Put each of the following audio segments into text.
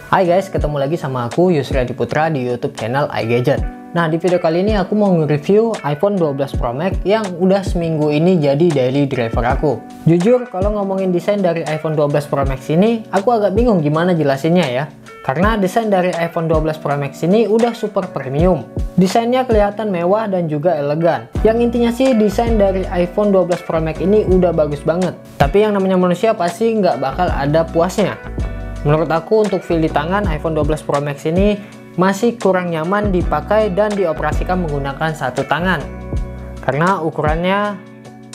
Hai guys, ketemu lagi sama aku Yusri Adiputra di YouTube channel iGadget. Nah, di video kali ini aku mau nge-review iPhone 12 Pro Max yang udah seminggu ini jadi daily driver aku. Jujur, kalau ngomongin desain dari iPhone 12 Pro Max ini, aku agak bingung gimana jelasinnya ya. Karena desain dari iPhone 12 Pro Max ini udah super premium. Desainnya kelihatan mewah dan juga elegan. Yang intinya sih desain dari iPhone 12 Pro Max ini udah bagus banget. Tapi yang namanya manusia pasti nggak bakal ada puasnya. Menurut aku untuk feel di tangan iPhone 12 Pro Max ini masih kurang nyaman dipakai dan dioperasikan menggunakan satu tangan. Karena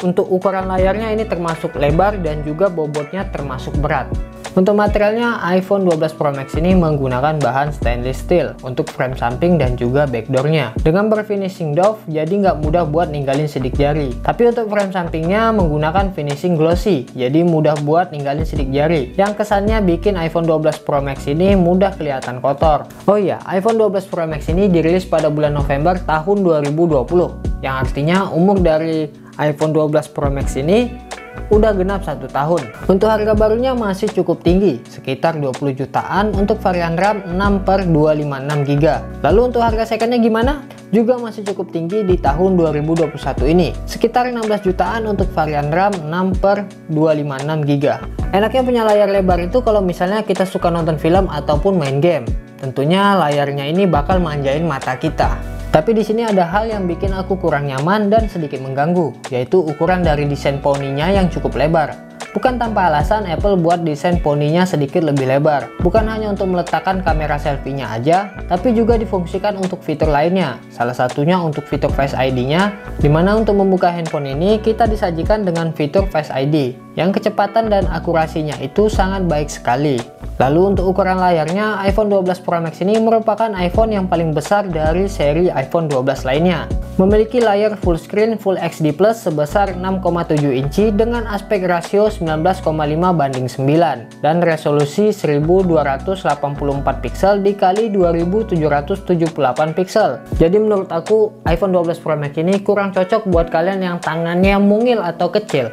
untuk ukuran layarnya ini termasuk lebar dan juga bobotnya termasuk berat. Untuk materialnya iPhone 12 Pro Max ini menggunakan bahan stainless steel untuk frame samping dan juga backdoornya. Dengan berfinishing doff jadi nggak mudah buat ninggalin sidik jari. Tapi untuk frame sampingnya menggunakan finishing glossy, jadi mudah buat ninggalin sidik jari. Yang kesannya bikin iPhone 12 Pro Max ini mudah kelihatan kotor. Oh iya, iPhone 12 Pro Max ini dirilis pada bulan November tahun 2020. Yang artinya umur dari iPhone 12 Pro Max ini udah genap 1 tahun. Untuk harga barunya masih cukup tinggi, sekitar 20 jutaan untuk varian RAM 6/256GB. Lalu untuk harga secondnya gimana? Juga masih cukup tinggi di tahun 2021 ini, sekitar 16 jutaan untuk varian RAM 6/256GB. Enaknya punya layar lebar itu kalau misalnya kita suka nonton film ataupun main game. Tentunya layarnya ini bakal manjain mata kita. Tapi di sini ada hal yang bikin aku kurang nyaman dan sedikit mengganggu, yaitu ukuran dari desain poninya yang cukup lebar. Bukan tanpa alasan Apple buat desain poninya sedikit lebih lebar. Bukan hanya untuk meletakkan kamera selfie-nya aja, tapi juga difungsikan untuk fitur lainnya. Salah satunya untuk fitur Face ID-nya, dimana untuk membuka handphone ini kita disajikan dengan fitur Face ID, yang kecepatan dan akurasinya itu sangat baik sekali. Lalu untuk ukuran layarnya, iPhone 12 Pro Max ini merupakan iPhone yang paling besar dari seri iPhone 12 lainnya. Memiliki layar full screen Full HD Plus sebesar 6,7 inci dengan aspek rasio 19,5:9 dan resolusi 1284 pixel dikali 2778 pixel. Jadi menurut aku iPhone 12 Pro Max ini kurang cocok buat kalian yang tangannya mungil atau kecil.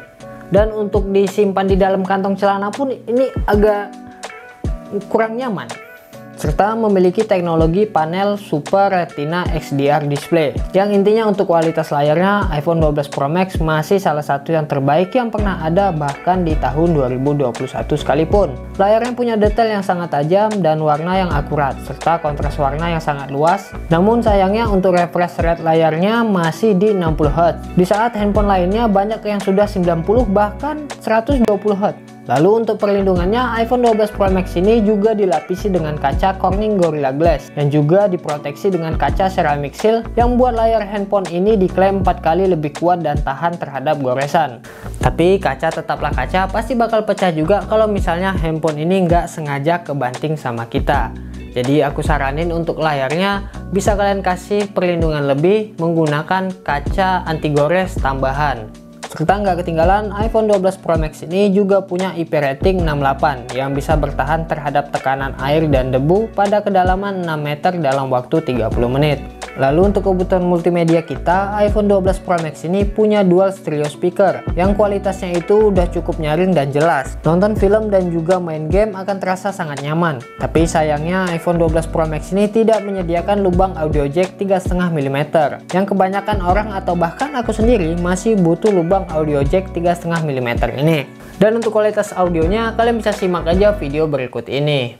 Dan untuk disimpan di dalam kantong celana pun ini agak kurang nyaman, serta memiliki teknologi panel Super Retina XDR display yang intinya untuk kualitas layarnya iPhone 12 Pro Max masih salah satu yang terbaik yang pernah ada bahkan di tahun 2021 sekalipun. Layarnya punya detail yang sangat tajam dan warna yang akurat serta kontras warna yang sangat luas. Namun sayangnya untuk refresh rate layarnya masih di 60Hz, di saat handphone lainnya banyak yang sudah 90 bahkan 120Hz. Lalu untuk perlindungannya, iPhone 12 Pro Max ini juga dilapisi dengan kaca Corning Gorilla Glass dan juga diproteksi dengan kaca ceramic seal yang buat layar handphone ini diklaim 4 kali lebih kuat dan tahan terhadap goresan. Tapi kaca tetaplah kaca, pasti bakal pecah juga kalau misalnya handphone ini nggak sengaja kebanting sama kita. Jadi aku saranin untuk layarnya bisa kalian kasih perlindungan lebih menggunakan kaca anti gores tambahan. Serta nggak ketinggalan, iPhone 12 Pro Max ini juga punya IP rating 68 yang bisa bertahan terhadap tekanan air dan debu pada kedalaman 6 meter dalam waktu 30 menit. Lalu untuk kebutuhan multimedia kita, iPhone 12 Pro Max ini punya dual stereo speaker yang kualitasnya itu udah cukup nyaring dan jelas. Nonton film dan juga main game akan terasa sangat nyaman. Tapi sayangnya iPhone 12 Pro Max ini tidak menyediakan lubang audio jack 3,5 mm yang kebanyakan orang atau bahkan aku sendiri masih butuh lubang audio jack 3,5 mm ini. Dan untuk kualitas audionya kalian bisa simak aja video berikut ini.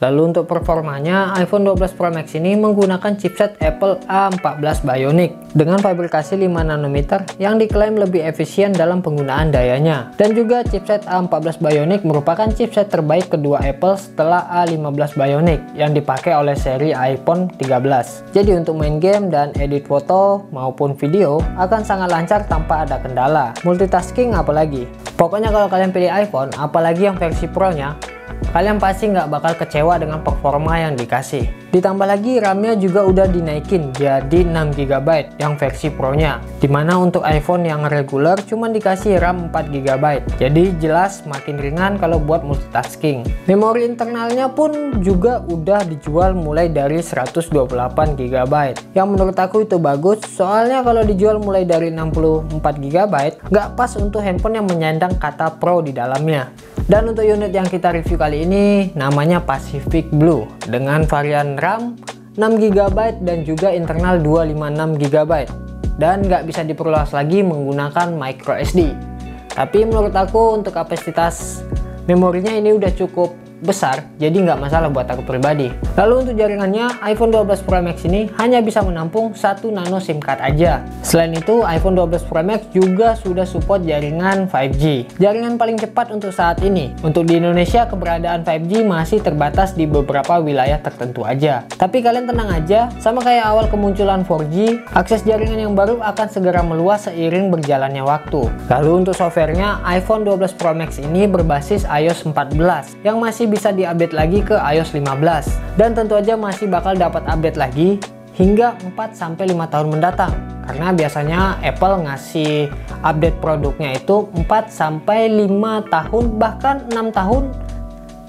Lalu untuk performanya, iPhone 12 Pro Max ini menggunakan chipset Apple A14 Bionic dengan fabrikasi 5 nanometer yang diklaim lebih efisien dalam penggunaan dayanya. Dan juga chipset A14 Bionic merupakan chipset terbaik kedua Apple setelah A15 Bionic yang dipakai oleh seri iPhone 13. Jadi untuk main game dan edit foto maupun video akan sangat lancar tanpa ada kendala. Multitasking apalagi. Pokoknya kalau kalian pilih iPhone, apalagi yang versi Pro-nya, kalian pasti nggak bakal kecewa dengan performa yang dikasih. Ditambah lagi RAM-nya juga udah dinaikin jadi 6GB yang versi Pro-nya. Dimana untuk iPhone yang regular cuma dikasih RAM 4GB. Jadi jelas makin ringan kalau buat multitasking. Memori internalnya pun juga udah dijual mulai dari 128GB. Yang menurut aku itu bagus, soalnya kalau dijual mulai dari 64GB nggak pas untuk handphone yang menyandang kata Pro di dalamnya. Dan untuk unit yang kita review kali ini namanya Pacific Blue dengan varian RAM 6GB dan juga internal 256GB dan nggak bisa diperluas lagi menggunakan micro SD. Tapi menurut aku untuk kapasitas memorinya ini udah cukup besar, jadi nggak masalah buat aku pribadi. Lalu untuk jaringannya, iPhone 12 Pro Max ini hanya bisa menampung 1 nano SIM card aja. Selain itu, iPhone 12 Pro Max juga sudah support jaringan 5G, jaringan paling cepat untuk saat ini. Untuk di Indonesia, keberadaan 5G masih terbatas di beberapa wilayah tertentu aja. Tapi kalian tenang aja, sama kayak awal kemunculan 4G, akses jaringan yang baru akan segera meluas seiring berjalannya waktu. Lalu untuk softwarenya, iPhone 12 Pro Max ini berbasis iOS 14 yang masih bisa diupdate lagi ke iOS 15 dan tentu aja masih bakal dapat update lagi hingga 4-5 tahun mendatang, karena biasanya Apple ngasih update produknya itu 4-5 tahun bahkan 6 tahun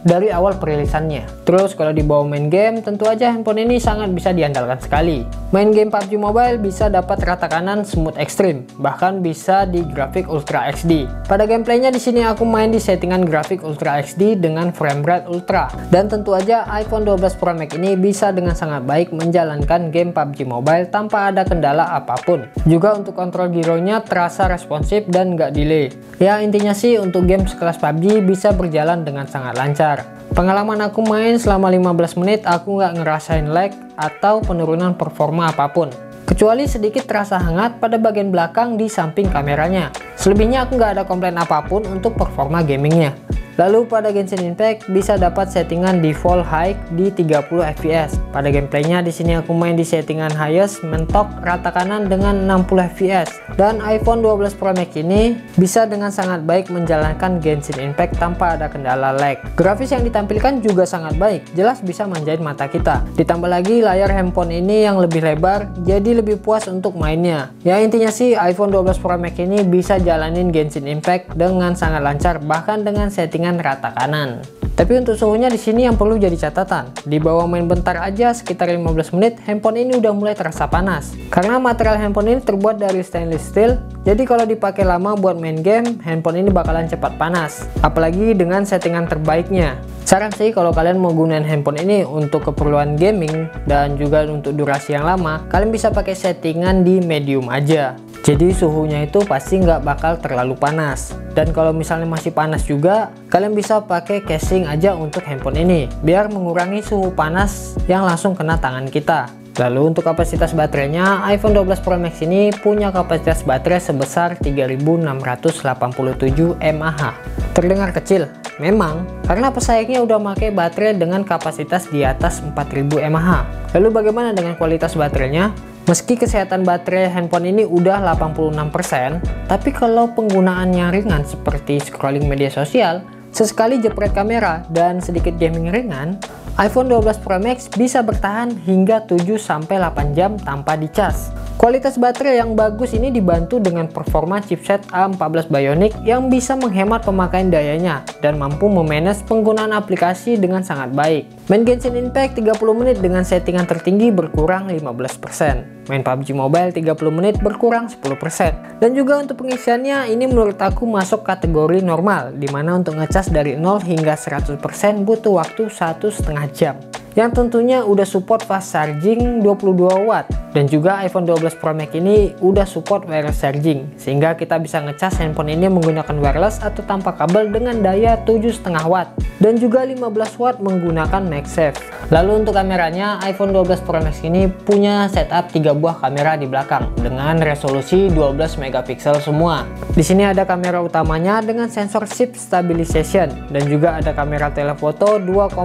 dari awal perilisannya. Terus kalau dibawa main game, tentu aja handphone ini sangat bisa diandalkan sekali. Main game PUBG Mobile bisa dapat rata kanan smooth ekstrim, bahkan bisa di grafik Ultra XD. Pada gameplaynya di sini aku main di settingan grafik Ultra XD dengan frame rate ultra. Dan tentu aja iPhone 12 Pro Max ini bisa dengan sangat baik menjalankan game PUBG Mobile tanpa ada kendala apapun. Juga untuk kontrol gyronya terasa responsif dan nggak delay. Ya intinya sih untuk game sekelas PUBG bisa berjalan dengan sangat lancar. Pengalaman aku main selama 15 menit aku nggak ngerasain lag atau penurunan performa apapun, kecuali sedikit terasa hangat pada bagian belakang di samping kameranya. Selebihnya aku nggak ada komplain apapun untuk performa gamingnya. Lalu pada Genshin Impact bisa dapat settingan default high di 30 fps. Pada gameplaynya di sini aku main di settingan highest mentok rata kanan dengan 60 fps. Dan iPhone 12 Pro Max ini bisa dengan sangat baik menjalankan Genshin Impact tanpa ada kendala lag. Grafis yang ditampilkan juga sangat baik, jelas bisa manjain mata kita. Ditambah lagi layar handphone ini yang lebih lebar, jadi lebih puas untuk mainnya. Ya intinya sih iPhone 12 Pro Max ini bisa jalanin Genshin Impact dengan sangat lancar, bahkan dengan settingan rata kanan. Tapi untuk suhunya di sini yang perlu jadi catatan, di bawah main bentar aja sekitar 15 menit handphone ini udah mulai terasa panas. Karena material handphone ini terbuat dari stainless steel, jadi kalau dipakai lama buat main game, handphone ini bakalan cepat panas. Apalagi dengan settingan terbaiknya. Saran sih kalau kalian mau gunain handphone ini untuk keperluan gaming dan juga untuk durasi yang lama, kalian bisa pakai settingan di medium aja. Jadi suhunya itu pasti nggak bakal terlalu panas. Dan kalau misalnya masih panas juga, kalian bisa pakai casing aja untuk handphone ini, biar mengurangi suhu panas yang langsung kena tangan kita. Lalu untuk kapasitas baterainya, iPhone 12 Pro Max ini punya kapasitas baterai sebesar 3687 mAh. Terdengar kecil, memang, karena pesaingnya udah pakai baterai dengan kapasitas di atas 4000 mAh. Lalu bagaimana dengan kualitas baterainya? Meski kesehatan baterai handphone ini udah 86%, tapi kalau penggunaannya ringan seperti scrolling media sosial, sesekali jepret kamera, dan sedikit gaming ringan, iPhone 12 Pro Max bisa bertahan hingga 7-8 jam tanpa dicas. Kualitas baterai yang bagus ini dibantu dengan performa chipset A14 Bionic yang bisa menghemat pemakaian dayanya dan mampu memanage penggunaan aplikasi dengan sangat baik. Main Genshin Impact 30 menit dengan settingan tertinggi berkurang 15%. Main PUBG Mobile 30 menit berkurang 10%. Dan juga untuk pengisiannya ini menurut aku masuk kategori normal, dimana untuk ngecas dari 0 hingga 100% butuh waktu 1,5 jam. yang tentunya udah support fast charging 22 watt, dan juga iPhone 12 Pro Max ini udah support wireless charging, sehingga kita bisa ngecas handphone ini menggunakan wireless atau tanpa kabel dengan daya 7,5 watt, dan juga 15 watt menggunakan MagSafe. Lalu untuk kameranya, iPhone 12 Pro Max ini punya setup 3 buah kamera di belakang dengan resolusi 12 megapiksel semua. Di sini ada kamera utamanya dengan sensor shift stabilization, dan juga ada kamera telefoto 2,5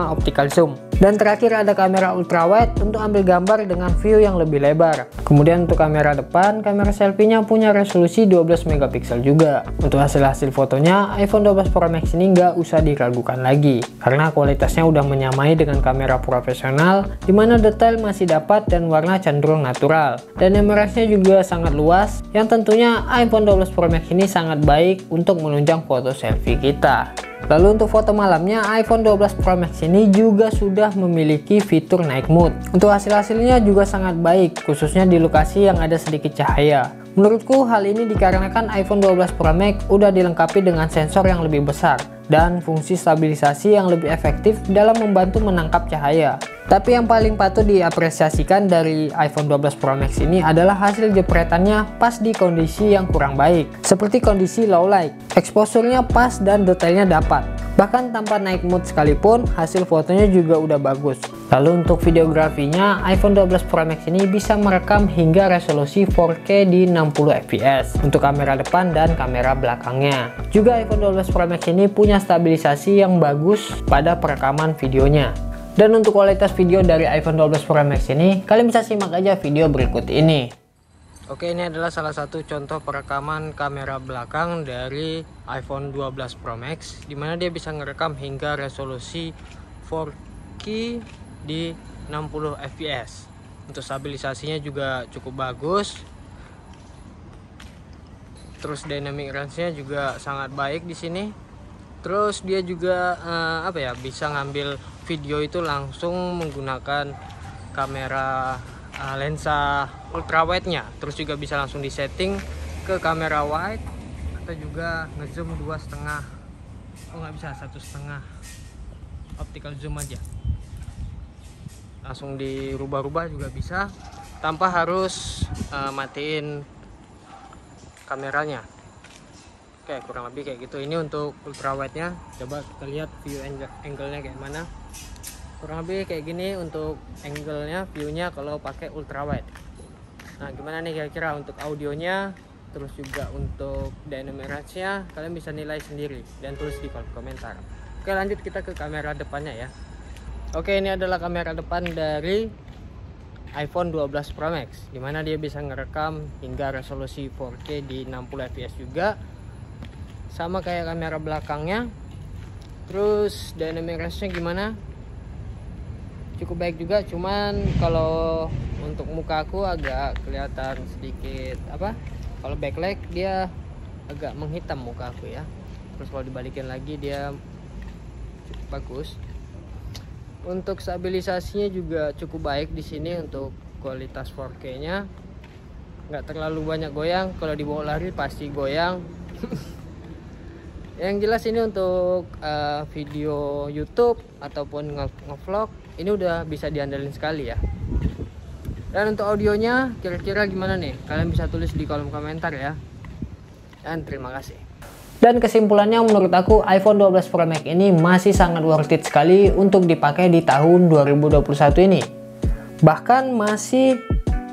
optical zoom. Dan terakhir ada kamera ultrawide untuk ambil gambar dengan view yang lebih lebar. Kemudian untuk kamera depan, kamera selfie-nya punya resolusi 12 megapiksel juga. Untuk hasil fotonya, iPhone 12 Pro Max ini nggak usah diragukan lagi, karena kualitasnya udah menyamai dengan kamera profesional, dimana detail masih dapat dan warna cenderung natural. Dan emerasnya juga sangat luas, yang tentunya iPhone 12 Pro Max ini sangat baik untuk menunjang foto selfie kita. Lalu untuk foto malamnya, iPhone 12 Pro Max ini juga sudah memiliki fitur night mode. Untuk hasilnya juga sangat baik, khususnya di lokasi yang ada sedikit cahaya. Menurutku hal ini dikarenakan iPhone 12 Pro Max udah dilengkapi dengan sensor yang lebih besar dan fungsi stabilisasi yang lebih efektif dalam membantu menangkap cahaya. Tapi yang paling patut diapresiasikan dari iPhone 12 Pro Max ini adalah hasil jepretannya pas di kondisi yang kurang baik, seperti kondisi low light. Exposure-nya pas dan detailnya dapat. Bahkan tanpa night mode sekalipun, hasil fotonya juga udah bagus. Lalu untuk videografinya, iPhone 12 Pro Max ini bisa merekam hingga resolusi 4K di 60 fps untuk kamera depan dan kamera belakangnya. Juga iPhone 12 Pro Max ini punya stabilisasi yang bagus pada perekaman videonya. Dan untuk kualitas video dari iPhone 12 Pro Max ini, kalian bisa simak aja video berikut ini. Oke, ini adalah salah satu contoh perekaman kamera belakang dari iPhone 12 Pro Max, dimana dia bisa ngerekam hingga resolusi 4K di 60 fps. Untuk stabilisasinya juga cukup bagus. Terus dynamic range-nya juga sangat baik di sini. Terus dia juga bisa ngambil video itu langsung menggunakan kamera lensa ultrawide-nya. Terus juga bisa langsung disetting ke kamera wide atau juga ngezoom 2,5. Oh nggak bisa, 1,5 optical zoom aja. Langsung dirubah-rubah juga bisa tanpa harus matiin kameranya. Oke, kurang lebih kayak gitu. Ini untuk ultrawide nya. Coba kita lihat view angle-nya kayak mana. Kurang lebih kayak gini untuk angle-nya, view-nya kalau pakai ultrawide. Nah, gimana nih kira-kira untuk audionya, terus juga untuk dynamic range-nya, kalian bisa nilai sendiri dan tulis di kolom komentar. Oke, lanjut kita ke kamera depannya ya. Oke, ini adalah kamera depan dari iPhone 12 Pro Max, dimana dia bisa ngerekam hingga resolusi 4K di 60 fps juga, sama kayak kamera belakangnya. Terus dynamic range-nya gimana? Cukup baik juga, cuman kalau untuk muka aku agak kelihatan sedikit kalau backlight dia agak menghitam muka aku ya. Terus kalau dibalikin lagi dia cukup bagus. Untuk stabilisasinya juga cukup baik di sini. Untuk kualitas 4K-nya nggak terlalu banyak goyang. Kalau dibawa lari pasti goyang. Yang jelas ini untuk video YouTube ataupun ngevlog ini udah bisa diandalkan sekali ya. Dan untuk audionya kira-kira gimana nih? Kalian bisa tulis di kolom komentar ya. Dan terima kasih. Dan kesimpulannya, menurut aku iPhone 12 Pro Max ini masih sangat worth it sekali untuk dipakai di tahun 2021 ini. Bahkan masih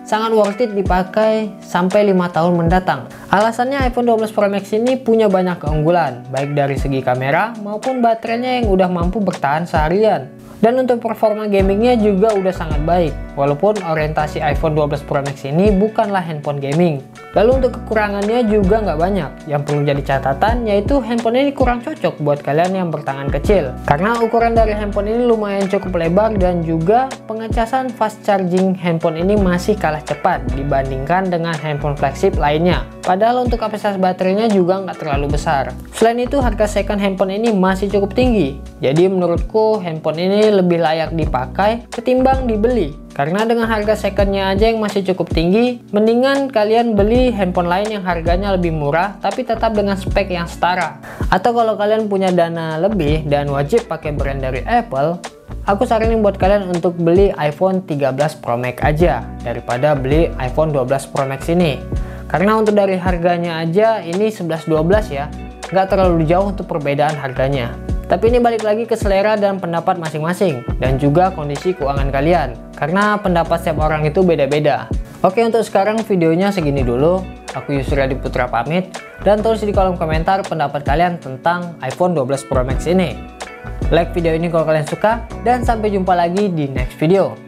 sangat worth it dipakai sampai 5 tahun mendatang. Alasannya iPhone 12 Pro Max ini punya banyak keunggulan, baik dari segi kamera maupun baterainya yang udah mampu bertahan seharian. Dan untuk performa gamingnya juga udah sangat baik, walaupun orientasi iPhone 12 Pro Max ini bukanlah handphone gaming. Lalu untuk kekurangannya juga nggak banyak. Yang perlu jadi catatan yaitu handphone ini kurang cocok buat kalian yang bertangan kecil, karena ukuran dari handphone ini lumayan cukup lebar, dan juga pengecasan fast charging handphone ini masih kalah cepat dibandingkan dengan handphone flagship lainnya. Padahal untuk kapasitas baterainya juga nggak terlalu besar. Selain itu, harga second handphone ini masih cukup tinggi. Jadi menurutku handphone ini lebih layak dipakai ketimbang dibeli, Karena dengan harga secondnya aja yang masih cukup tinggi, mendingan kalian beli handphone lain yang harganya lebih murah tapi tetap dengan spek yang setara. Atau kalau kalian punya dana lebih dan wajib pakai brand dari Apple, aku saranin buat kalian untuk beli iPhone 13 Pro Max aja daripada beli iPhone 12 Pro Max ini. Karena untuk dari harganya aja ini 11-12 ya, nggak terlalu jauh untuk perbedaan harganya. Tapi ini balik lagi ke selera dan pendapat masing-masing, dan juga kondisi keuangan kalian, karena pendapat setiap orang itu beda-beda. Oke, untuk sekarang videonya segini dulu. Aku Yusri Adiputra pamit, dan tulis di kolom komentar pendapat kalian tentang iPhone 12 Pro Max ini. Like video ini kalau kalian suka, dan sampai jumpa lagi di next video.